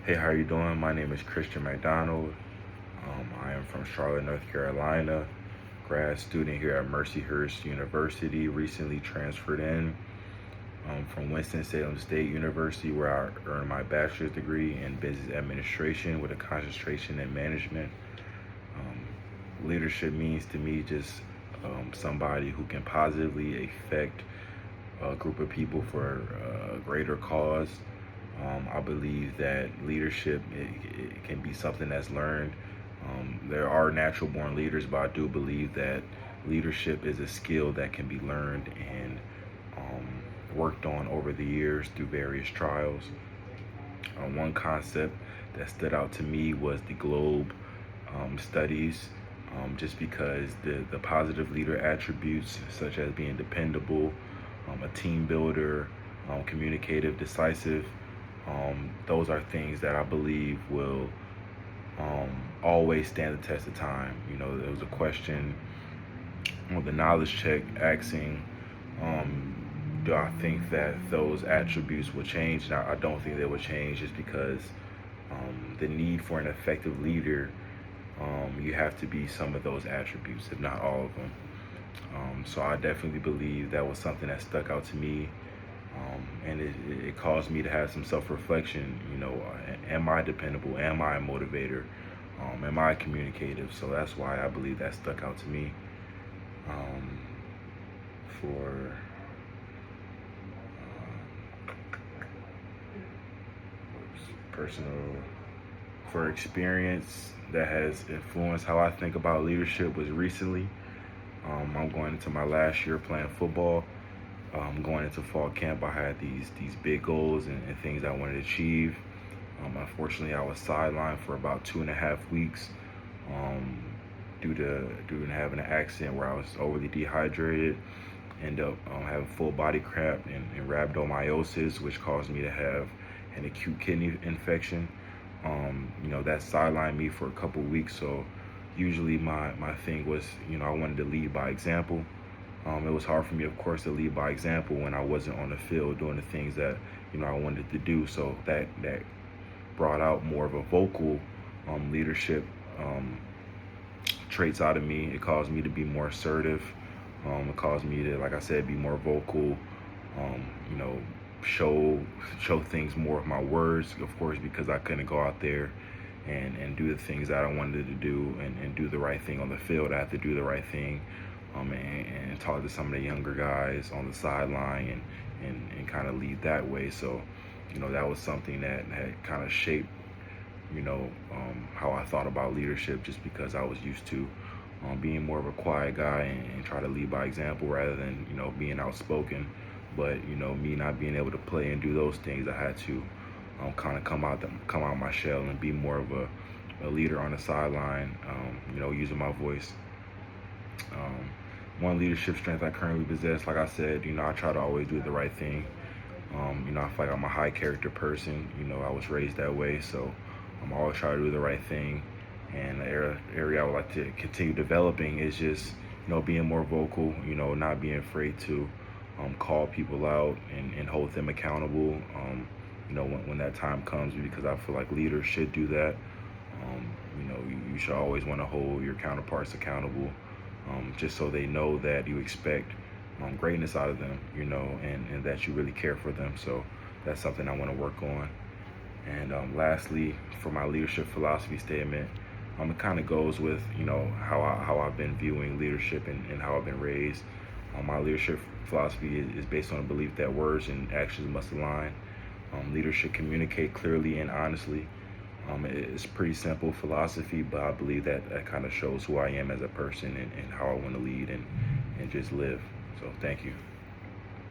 Hey, how you doing? My name is Christian McDonald. I am from Charlotte, North Carolina, grad student here at Mercyhurst University, recently transferred in from Winston-Salem State University, where I earned my bachelor's degree in business administration with a concentration in management. Leadership means to me just somebody who can positively affect a group of people for a greater cause. I believe that leadership it can be something that's learned. There are natural born leaders, but I do believe that leadership is a skill that can be learned and worked on over the years through various trials. One concept that stood out to me was the globe studies, just because the positive leader attributes such as being dependable, a team builder, communicative, decisive, those are things that I believe will always stand the test of time. There was a question on the knowledge check asking, do I think that those attributes will change? Now, I don't think they will change just because the need for an effective leader, you have to be some of those attributes, if not all of them. So I definitely believe that was something that stuck out to me. And it caused me to have some self-reflection. Am I dependable? Am I a motivator? Am I communicative? So that's why I believe that stuck out to me. For personal, for experience that has influenced how I think about leadership was recently. I'm going into my last year playing football. Going into fall camp, I had these big goals and things I wanted to achieve. Unfortunately, I was sidelined for about 2.5 weeks due to having an accident where I was overly dehydrated. Ended up having full body cramp and rhabdomyosis, which caused me to have an acute kidney infection. That sidelined me for a couple weeks. So usually my thing was, I wanted to lead by example. It was hard for me, of course, to lead by example when I wasn't on the field doing the things that I wanted to do. So that brought out more of a vocal leadership traits out of me. It caused me to be more assertive. It caused me to, like I said, be more vocal. Um, you know, show things more with my words, of course, because I couldn't go out there and do the things that I wanted to do and do the right thing on the field. I had to do the right thing and talk to some of the younger guys on the sideline and kind of lead that way. So, that was something that had kind of shaped, how I thought about leadership, just because I was used to being more of a quiet guy and try to lead by example rather than, being outspoken. But, me not being able to play and do those things, I had to kind of come out my shell and be more of a leader on the sideline, using my voice. One leadership strength I currently possess, like I said, I try to always do the right thing. I feel like I'm a high character person. I was raised that way, so I'm always trying to do the right thing. And the area I would like to continue developing is just, being more vocal, not being afraid to call people out and hold them accountable, when that time comes, because I feel like leaders should do that. You should always want to hold your counterparts accountable, just so they know that you expect greatness out of them, and that you really care for them. So that's something I want to work on. And lastly, for my leadership philosophy statement, it kind of goes with, how I've been viewing leadership and how I've been raised. My leadership philosophy is based on the belief that words and actions must align. Leaders should communicate clearly and honestly. It's pretty simple philosophy, but I believe that kind of shows who I am as a person and how I want to lead and just live. So thank you.